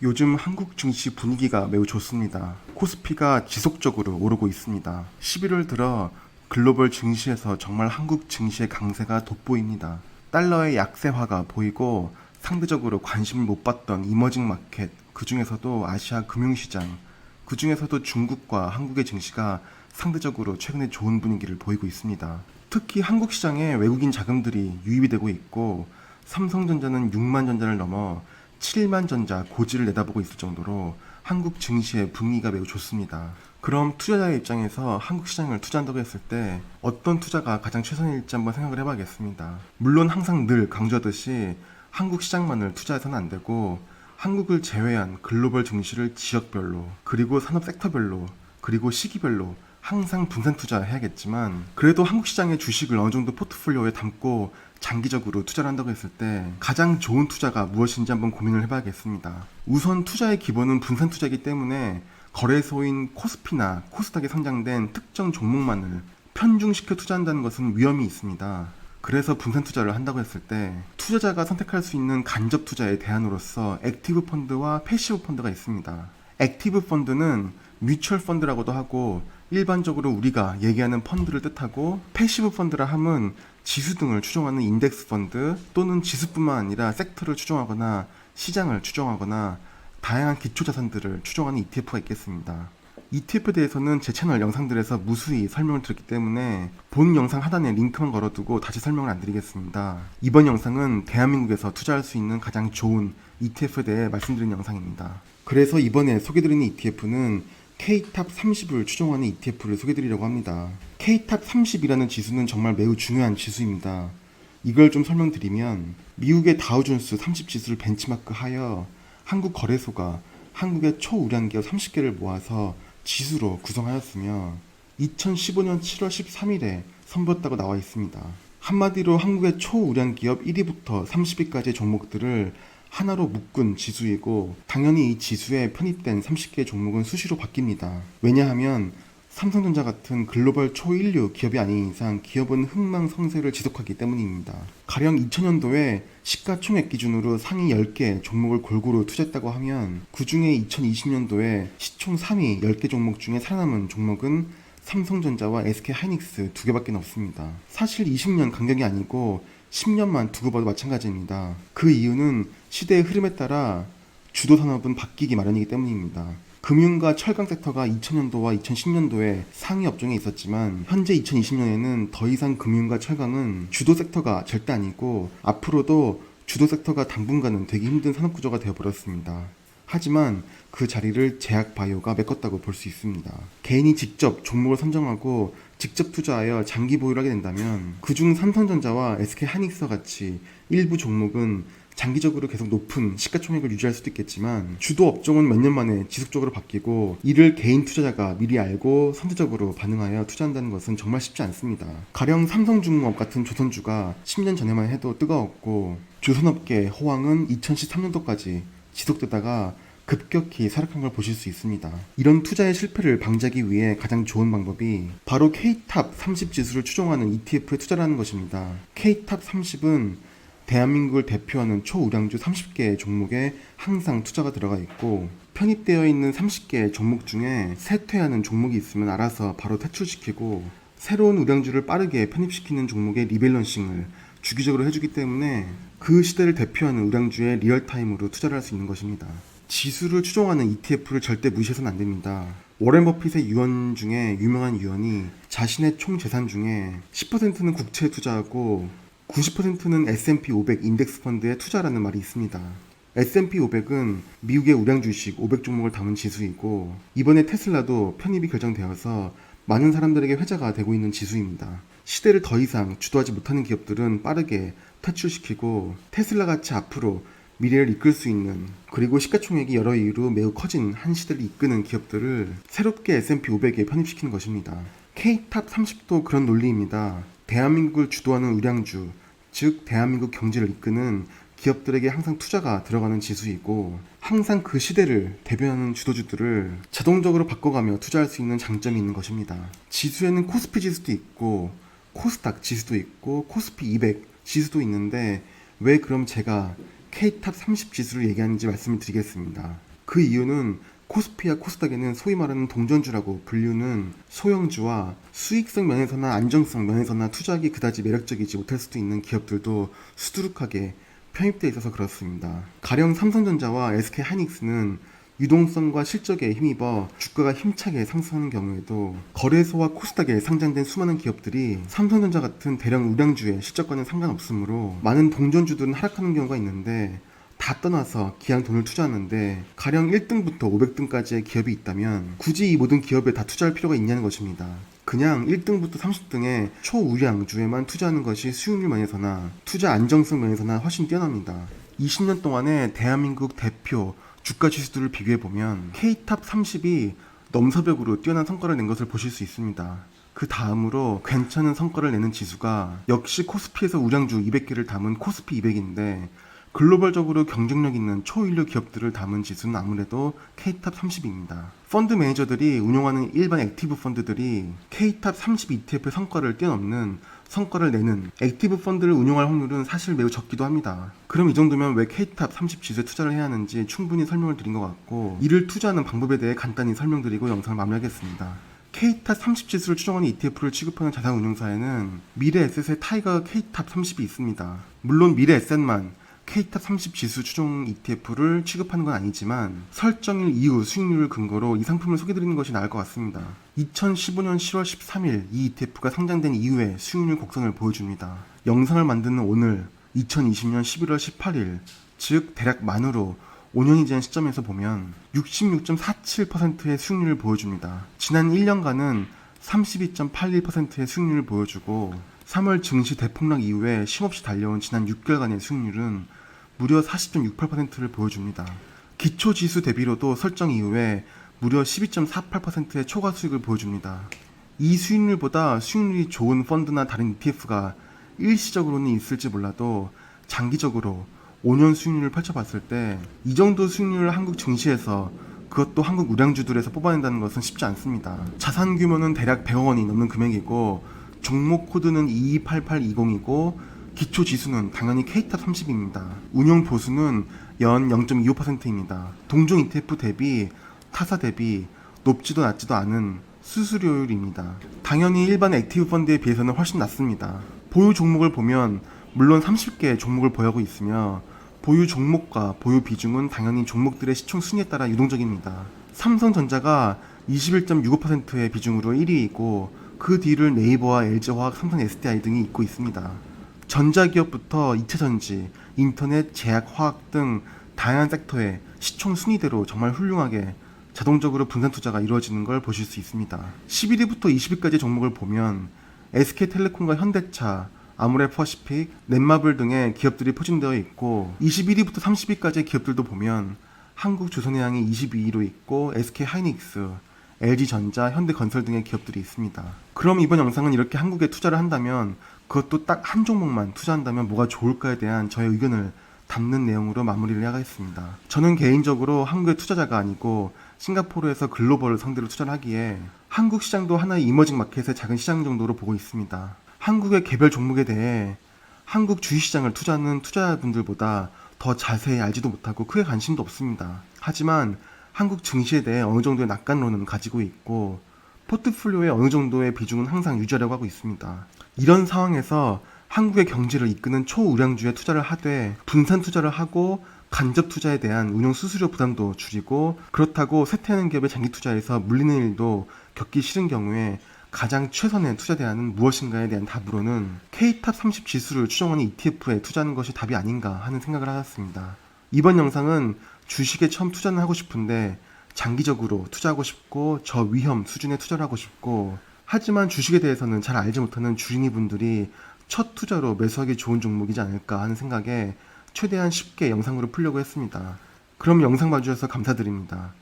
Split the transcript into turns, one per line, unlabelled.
요즘 한국 증시 분위기가 매우 좋습니다. 코스피가 지속적으로 오르고 있습니다. 11월 들어 글로벌 증시에서 정말 한국 증시의 강세가 돋보입니다. 달러의 약세화가 보이고 상대적으로 관심을 못 받던 이머징 마켓, 그 중에서도 아시아 금융시장, 그 중에서도 중국과 한국의 증시가 상대적으로 최근에 좋은 분위기를 보이고 있습니다. 특히 한국 시장에 외국인 자금들이 유입이 되고 있고 삼성전자는 6만 전자를 넘어 7만 전자 고지를 내다보고 있을 정도로 한국 증시의 분위기가 매우 좋습니다. 그럼 투자자의 입장에서 한국 시장을 투자한다고 했을 때 어떤 투자가 가장 최선일지 한번 생각을 해봐야겠습니다. 물론 항상 늘 강조하듯이 한국 시장만을 투자해서는 안 되고 한국을 제외한 글로벌 증시를 지역별로 그리고 산업 섹터별로 그리고 시기별로 항상 분산 투자해야겠지만 그래도 한국 시장의 주식을 어느 정도 포트폴리오에 담고 장기적으로 투자를 한다고 했을 때 가장 좋은 투자가 무엇인지 한번 고민을 해봐야겠습니다. 우선 투자의 기본은 분산 투자이기 때문에 거래소인 코스피나 코스닥에 상장된 특정 종목만을 편중시켜 투자한다는 것은 위험이 있습니다. 그래서 분산 투자를 한다고 했을 때 투자자가 선택할 수 있는 간접 투자의 대안으로서 액티브 펀드와 패시브 펀드가 있습니다. 액티브 펀드는 뮤추얼 펀드라고도 하고 일반적으로 우리가 얘기하는 펀드를 뜻하고 패시브 펀드라 함은 지수 등을 추종하는 인덱스 펀드 또는 지수뿐만 아니라 섹터를 추종하거나 시장을 추종하거나 다양한 기초자산들을 추종하는 ETF가 있겠습니다. ETF에 대해서는 제 채널 영상들에서 무수히 설명을 드렸기 때문에 본 영상 하단에 링크만 걸어두고 다시 설명을 안 드리겠습니다. 이번 영상은 대한민국에서 투자할 수 있는 가장 좋은 ETF에 대해 말씀드린 영상입니다. 그래서 이번에 소개드리는 ETF는 K탑 30을 추종하는 ETF를 소개드리려고 합니다. K탑 30이라는 지수는 정말 매우 중요한 지수입니다. 이걸 좀 설명드리면 미국의 다우존스 30 지수를 벤치마크하여 한국 거래소가 한국의 초우량기업 30개를 모아서 지수로 구성하였으며 2015년 7월 13일에 선보였다고 나와 있습니다. 한마디로 한국의 초우량기업 1위부터 30위까지의 종목들을 하나로 묶은 지수이고 당연히 이 지수에 편입된 30개의 종목은 수시로 바뀝니다. 왜냐하면 삼성전자 같은 글로벌 초일류 기업이 아닌 이상 기업은 흥망성쇠를 지속하기 때문입니다. 가령 2000년도에 시가총액 기준으로 상위 10개 종목을 골고루 투자했다고 하면 그 중에 2020년도에 시총 3위 10개 종목 중에 살아남은 종목은 삼성전자와 SK하이닉스 두 개밖에 없습니다. 사실 20년 간격이 아니고 10년만 두고 봐도 마찬가지입니다. 그 이유는 시대의 흐름에 따라 주도 산업은 바뀌기 마련이기 때문입니다. 금융과 철강 섹터가 2000년도와 2010년도에 상위 업종에 있었지만 현재 2020년에는 더 이상 금융과 철강은 주도 섹터가 절대 아니고 앞으로도 주도 섹터가 당분간은 되기 힘든 산업 구조가 되어버렸습니다. 하지만 그 자리를 제약바이오가 메꿨다고 볼 수 있습니다. 개인이 직접 종목을 선정하고 직접 투자하여 장기 보유를 하게 된다면 그중 삼성전자와 SK하이닉스와 같이 일부 종목은 장기적으로 계속 높은 시가총액을 유지할 수도 있겠지만 주도 업종은 몇 년 만에 지속적으로 바뀌고 이를 개인 투자자가 미리 알고 선제적으로 반응하여 투자한다는 것은 정말 쉽지 않습니다. 가령 삼성중공업 같은 조선주가 10년 전에만 해도 뜨거웠고 조선업계의 호황은 2013년도까지 지속되다가 급격히 하락한 걸 보실 수 있습니다. 이런 투자의 실패를 방지하기 위해 가장 좋은 방법이 바로 K탑 30 지수를 추종하는 ETF에 투자를 하는 것입니다. K탑 30은 대한민국을 대표하는 초우량주 30개의 종목에 항상 투자가 들어가 있고 편입되어 있는 30개의 종목 중에 쇠퇴하는 종목이 있으면 알아서 바로 퇴출시키고 새로운 우량주를 빠르게 편입시키는 종목의 리밸런싱을 주기적으로 해주기 때문에 그 시대를 대표하는 우량주에 리얼타임으로 투자를 할 수 있는 것입니다. 지수를 추종하는 ETF를 절대 무시해서는 안 됩니다. 워렌 버핏의 유언 중에 유명한 유언이 자신의 총 재산 중에 10%는 국채에 투자하고 90%는 S&P 500 인덱스 펀드에 투자라는 말이 있습니다. S&P 500은 미국의 우량 주식 500 종목을 담은 지수이고 이번에 테슬라도 편입이 결정되어서 많은 사람들에게 회자가 되고 있는 지수입니다. 시대를 더 이상 주도하지 못하는 기업들은 빠르게 퇴출시키고 테슬라같이 앞으로 미래를 이끌 수 있는 그리고 시가총액이 여러 이유로 매우 커진 한 시대를 이끄는 기업들을 새롭게 S&P 500에 편입시키는 것입니다. K탑 30도 그런 논리입니다. 대한민국을 주도하는 우량주, 즉 대한민국 경제를 이끄는 기업들에게 항상 투자가 들어가는 지수이고 항상 그 시대를 대변하는 주도주들을 자동적으로 바꿔가며 투자할 수 있는 장점이 있는 것입니다. 지수에는 코스피 지수도 있고 코스닥 지수도 있고 코스피 200 지수도 있는데 왜 그럼 제가 K탑 30 지수를 얘기하는지 말씀을 드리겠습니다. 그 이유는 코스피와 코스닥에는 소위 말하는 동전주라고 불리는 소형주와 수익성 면에서나 안정성 면에서나 투자하기 그다지 매력적이지 못할 수도 있는 기업들도 수두룩하게 편입되어 있어서 그렇습니다. 가령 삼성전자와 SK하이닉스는 유동성과 실적에 힘입어 주가가 힘차게 상승하는 경우에도 거래소와 코스닥에 상장된 수많은 기업들이 삼성전자 같은 대형 우량주의 실적과는 상관없으므로 많은 동전주들은 하락하는 경우가 있는데, 다 떠나서 기왕 돈을 투자하는데 가령 1등부터 500등까지의 기업이 있다면 굳이 이 모든 기업에 다 투자할 필요가 있냐는 것입니다. 그냥 1등부터 30등의 초우량주에만 투자하는 것이 수익률 면에서나 투자 안정성 면에서나 훨씬 뛰어납니다. 20년 동안의 대한민국 대표 주가 지수들을 비교해보면 K탑 30이 넘사벽으로 뛰어난 성과를 낸 것을 보실 수 있습니다. 그 다음으로 괜찮은 성과를 내는 지수가 역시 코스피에서 우량주 200개를 담은 코스피 200인데, 글로벌적으로 경쟁력 있는 초일류 기업들을 담은 지수는 아무래도 K탑 30입니다. 펀드 매니저들이 운용하는 일반 액티브 펀드들이 K탑 30 ETF의 성과를 뛰어넘는 성과를 내는 액티브 펀드를 운용할 확률은 사실 매우 적기도 합니다. 그럼 이 정도면 왜 K탑 30 지수에 투자를 해야 하는지 충분히 설명을 드린 것 같고, 이를 투자하는 방법에 대해 간단히 설명드리고 영상을 마무리하겠습니다. K탑 30 지수를 추정하는 ETF를 취급하는 자산운용사에는 미래에셋의 타이거 K탑 30이 있습니다. 물론 미래에셋만 K탑 30 지수 추종 ETF를 취급하는 건 아니지만 설정일 이후 수익률을 근거로 이 상품을 소개드리는 것이 나을 것 같습니다. 2015년 10월 13일 이 ETF가 상장된 이후에 수익률 곡선을 보여줍니다. 영상을 만드는 오늘 2020년 11월 18일, 즉 대략 만으로 5년이 지난 시점에서 보면 66.47%의 수익률을 보여줍니다. 지난 1년간은 32.81%의 수익률을 보여주고 3월 증시 대폭락 이후에 쉼없이 달려온 지난 6개월간의 수익률은 무려 40.68%를 보여줍니다. 기초지수 대비로도 설정 이후에 무려 12.48%의 초과 수익을 보여줍니다. 이 수익률보다 수익률이 좋은 펀드나 다른 ETF가 일시적으로는 있을지 몰라도 장기적으로 5년 수익률을 펼쳐봤을 때 이 정도 수익률을 한국 증시에서, 그것도 한국 우량주들에서 뽑아낸다는 것은 쉽지 않습니다. 자산 규모는 대략 100억 원이 넘는 금액이고 종목 코드는 228820이고 기초 지수는 당연히 K탑 30입니다. 운용 보수는 연 0.25%입니다. 동종 ETF 대비 타사 대비 높지도 낮지도 않은 수수료율입니다. 당연히 일반 액티브 펀드에 비해서는 훨씬 낮습니다. 보유 종목을 보면 물론 30개의 종목을 보유하고 있으며 보유 종목과 보유 비중은 당연히 종목들의 시총 순위에 따라 유동적입니다. 삼성전자가 21.65%의 비중으로 1위이고 그 뒤를 네이버와 LG화학, 삼성 SDI 등이 잇고 있습니다. 전자기업부터 2차전지, 인터넷, 제약, 화학 등 다양한 섹터의 시총 순위대로 정말 훌륭하게 자동적으로 분산 투자가 이루어지는 걸 보실 수 있습니다. 11위부터 20위까지 종목을 보면 SK텔레콤과 현대차, 아모레퍼시픽, 넷마블 등의 기업들이 포진되어 있고 21위부터 30위까지의 기업들도 보면 한국조선해양이 22위로 있고 SK하이닉스, LG전자, 현대건설 등의 기업들이 있습니다. 그럼 이번 영상은 이렇게 한국에 투자를 한다면, 그것도 딱 한 종목만 투자한다면 뭐가 좋을까에 대한 저의 의견을 담는 내용으로 마무리를 하겠습니다. 저는 개인적으로 한국의 투자자가 아니고 싱가포르에서 글로벌을 상대로 투자를 하기에 한국 시장도 하나의 이머징 마켓의 작은 시장 정도로 보고 있습니다. 한국의 개별 종목에 대해 한국 주식시장을 투자하는 투자자분들보다 더 자세히 알지도 못하고 크게 관심도 없습니다. 하지만 한국 증시에 대해 어느 정도의 낙관론은 가지고 있고 포트폴리오의 어느 정도의 비중은 항상 유지하려고 하고 있습니다. 이런 상황에서 한국의 경제를 이끄는 초우량주에 투자를 하되 분산 투자를 하고 간접 투자에 대한 운용 수수료 부담도 줄이고, 그렇다고 쇠퇴하는 기업의 장기 투자에서 물리는 일도 겪기 싫은 경우에 가장 최선의 투자 대안은 무엇인가에 대한 답으로는 K탑 30 지수를 추정하는 ETF에 투자하는 것이 답이 아닌가 하는 생각을 하였습니다. 이번 영상은 주식에 처음 투자는 하고 싶은데 장기적으로 투자하고 싶고 저위험 수준의 투자를 하고 싶고, 하지만 주식에 대해서는 잘 알지 못하는 주린이 분들이 첫 투자로 매수하기 좋은 종목이지 않을까 하는 생각에 최대한 쉽게 영상으로 풀려고 했습니다. 그럼 영상 봐주셔서 감사드립니다.